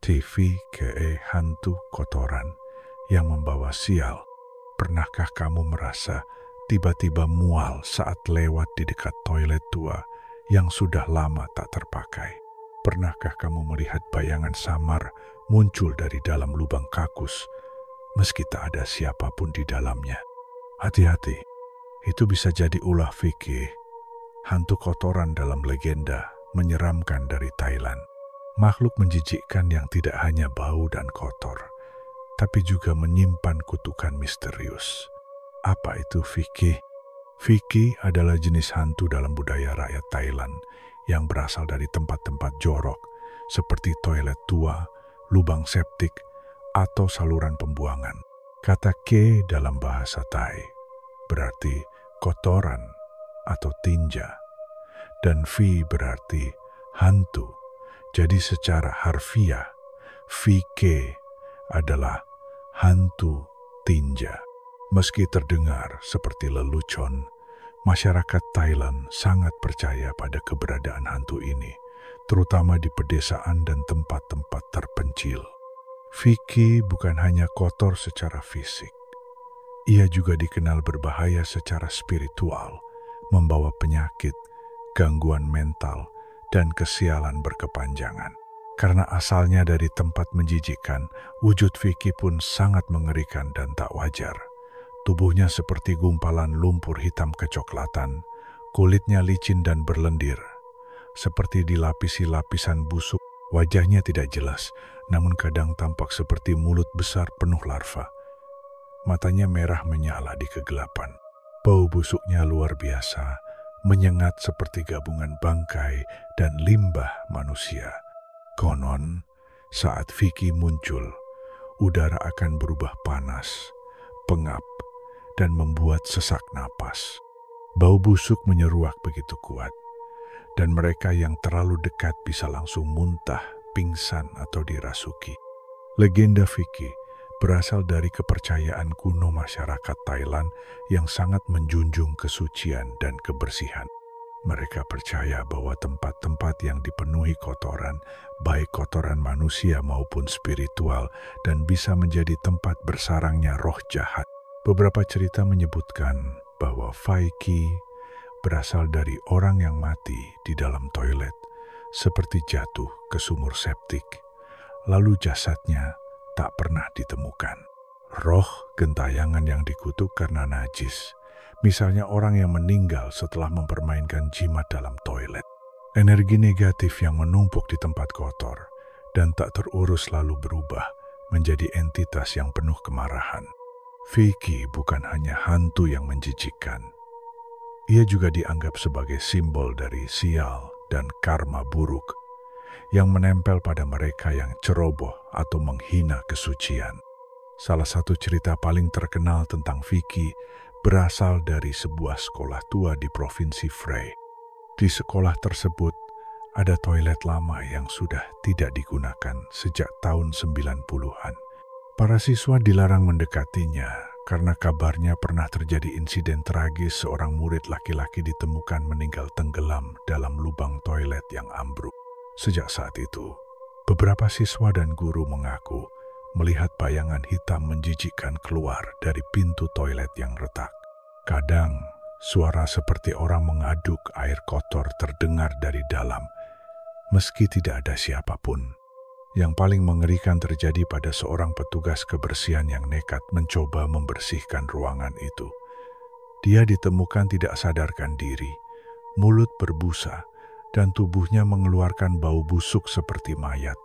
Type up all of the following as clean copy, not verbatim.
TVKE hantu kotoran yang membawa sial. Pernahkah kamu merasa tiba-tiba mual saat lewat di dekat toilet tua yang sudah lama tak terpakai? Pernahkah kamu melihat bayangan samar muncul dari dalam lubang kakus meski tak ada siapapun di dalamnya? Hati-hati, itu bisa jadi ulah fikih, hantu kotoran dalam legenda menyeramkan dari Thailand. Makhluk menjijikkan yang tidak hanya bau dan kotor, tapi juga menyimpan kutukan misterius. Apa itu fikih? Fikih adalah jenis hantu dalam budaya rakyat Thailand yang berasal dari tempat-tempat jorok seperti toilet tua, lubang septik, atau saluran pembuangan. Kata ke dalam bahasa Thai berarti kotoran atau tinja, dan fi berarti hantu. Jadi secara harfiah, Vike adalah hantu tinja. Meski terdengar seperti lelucon, masyarakat Thailand sangat percaya pada keberadaan hantu ini, terutama di pedesaan dan tempat-tempat terpencil. Vike bukan hanya kotor secara fisik. Ia juga dikenal berbahaya secara spiritual, membawa penyakit, gangguan mental, dan kesialan berkepanjangan. Karena asalnya dari tempat menjijikkan, wujud Vicky pun sangat mengerikan dan tak wajar. Tubuhnya seperti gumpalan lumpur hitam kecoklatan, kulitnya licin dan berlendir, seperti dilapisi lapisan busuk. Wajahnya tidak jelas, namun kadang tampak seperti mulut besar penuh larva. Matanya merah menyala di kegelapan. Bau busuknya luar biasa, menyengat seperti gabungan bangkai dan limbah manusia. Konon, saat Vicky muncul, udara akan berubah panas, pengap, dan membuat sesak napas. Bau busuk menyeruak begitu kuat, dan mereka yang terlalu dekat bisa langsung muntah, pingsan, atau dirasuki. Legenda Vicky berasal dari kepercayaan kuno masyarakat Thailand yang sangat menjunjung kesucian dan kebersihan. Mereka percaya bahwa tempat-tempat yang dipenuhi kotoran, baik kotoran manusia maupun spiritual, dan bisa menjadi tempat bersarangnya roh jahat. Beberapa cerita menyebutkan bahwa Vaiki berasal dari orang yang mati di dalam toilet, seperti jatuh ke sumur septik, lalu jasadnya tak pernah ditemukan. Roh gentayangan yang dikutuk karena najis, misalnya orang yang meninggal setelah mempermainkan jimat dalam toilet. Energi negatif yang menumpuk di tempat kotor dan tak terurus lalu berubah menjadi entitas yang penuh kemarahan. Vicky bukan hanya hantu yang menjijikkan. Ia juga dianggap sebagai simbol dari sial dan karma buruk yang menempel pada mereka yang ceroboh atau menghina kesucian. Salah satu cerita paling terkenal tentang Vicky berasal dari sebuah sekolah tua di Provinsi Frei. Di sekolah tersebut ada toilet lama yang sudah tidak digunakan sejak tahun 90-an. Para siswa dilarang mendekatinya karena kabarnya pernah terjadi insiden tragis seorang murid laki-laki ditemukan meninggal tenggelam dalam lubang toilet yang ambruk. Sejak saat itu, beberapa siswa dan guru mengaku melihat bayangan hitam menjijikkan keluar dari pintu toilet yang retak. Kadang, suara seperti orang mengaduk air kotor terdengar dari dalam, meski tidak ada siapapun. Yang paling mengerikan terjadi pada seorang petugas kebersihan yang nekat mencoba membersihkan ruangan itu. Dia ditemukan tidak sadarkan diri, mulut berbusa, dan tubuhnya mengeluarkan bau busuk seperti mayat.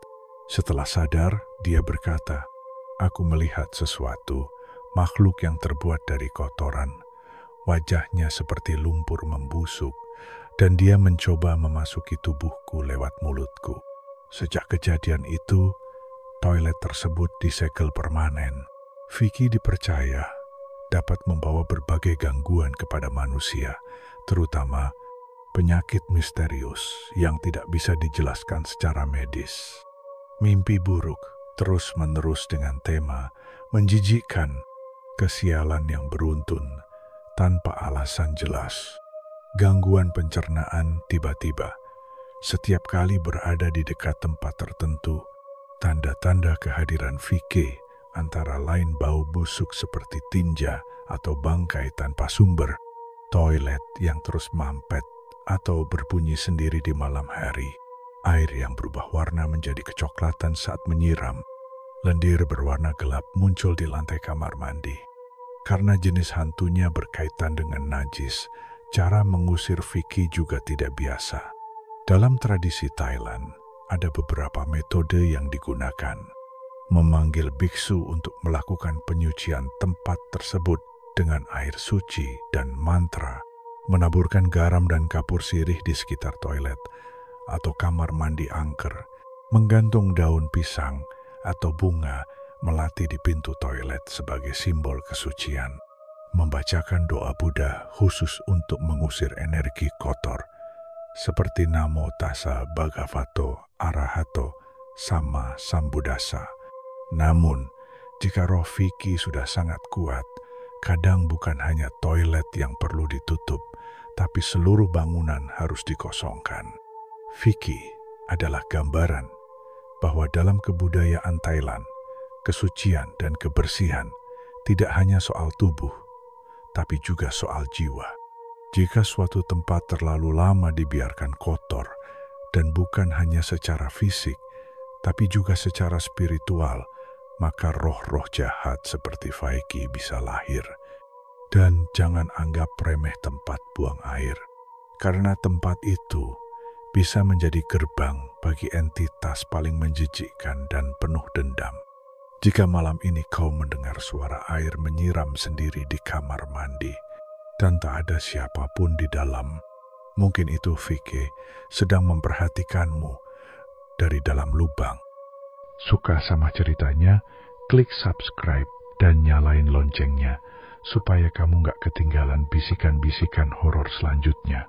Setelah sadar, dia berkata, "Aku melihat sesuatu, makhluk yang terbuat dari kotoran. Wajahnya seperti lumpur membusuk, dan dia mencoba memasuki tubuhku lewat mulutku." Sejak kejadian itu, toilet tersebut disegel permanen. Vicky dipercaya dapat membawa berbagai gangguan kepada manusia, terutama penyakit misterius yang tidak bisa dijelaskan secara medis. Mimpi buruk terus-menerus dengan tema menjijikkan, kesialan yang beruntun tanpa alasan jelas, gangguan pencernaan tiba-tiba. Setiap kali berada di dekat tempat tertentu, Tanda-tanda kehadiran Vicky antara lain bau busuk seperti tinja atau bangkai tanpa sumber, toilet yang terus mampet atau berbunyi sendiri di malam hari, air yang berubah warna menjadi kecoklatan saat menyiram, lendir berwarna gelap muncul di lantai kamar mandi. Karena jenis hantunya berkaitan dengan najis, cara mengusir Vicky juga tidak biasa. Dalam tradisi Thailand, ada beberapa metode yang digunakan. Memanggil biksu untuk melakukan penyucian tempat tersebut dengan air suci dan mantra, menaburkan garam dan kapur sirih di sekitar toilet atau kamar mandi angker, menggantung daun pisang atau bunga melati di pintu toilet sebagai simbol kesucian, membacakan doa Buddha khusus untuk mengusir energi kotor, seperti Namo Tassa Bhagavato Arahato Sama Sambuddhassa. Namun, jika roh Vicky sudah sangat kuat, kadang bukan hanya toilet yang perlu ditutup, tapi seluruh bangunan harus dikosongkan. Vicky adalah gambaran bahwa dalam kebudayaan Thailand, kesucian dan kebersihan tidak hanya soal tubuh, tapi juga soal jiwa. Jika suatu tempat terlalu lama dibiarkan kotor, dan bukan hanya secara fisik, tapi juga secara spiritual, maka roh-roh jahat seperti Vicky bisa lahir. Dan jangan anggap remeh tempat buang air, karena tempat itu bisa menjadi gerbang bagi entitas paling menjijikkan dan penuh dendam. Jika malam ini kau mendengar suara air menyiram sendiri di kamar mandi, dan tak ada siapapun di dalam, mungkin itu Vicky sedang memperhatikanmu dari dalam lubang. Suka sama ceritanya? Klik subscribe dan nyalain loncengnya supaya kamu gak ketinggalan bisikan-bisikan horor selanjutnya.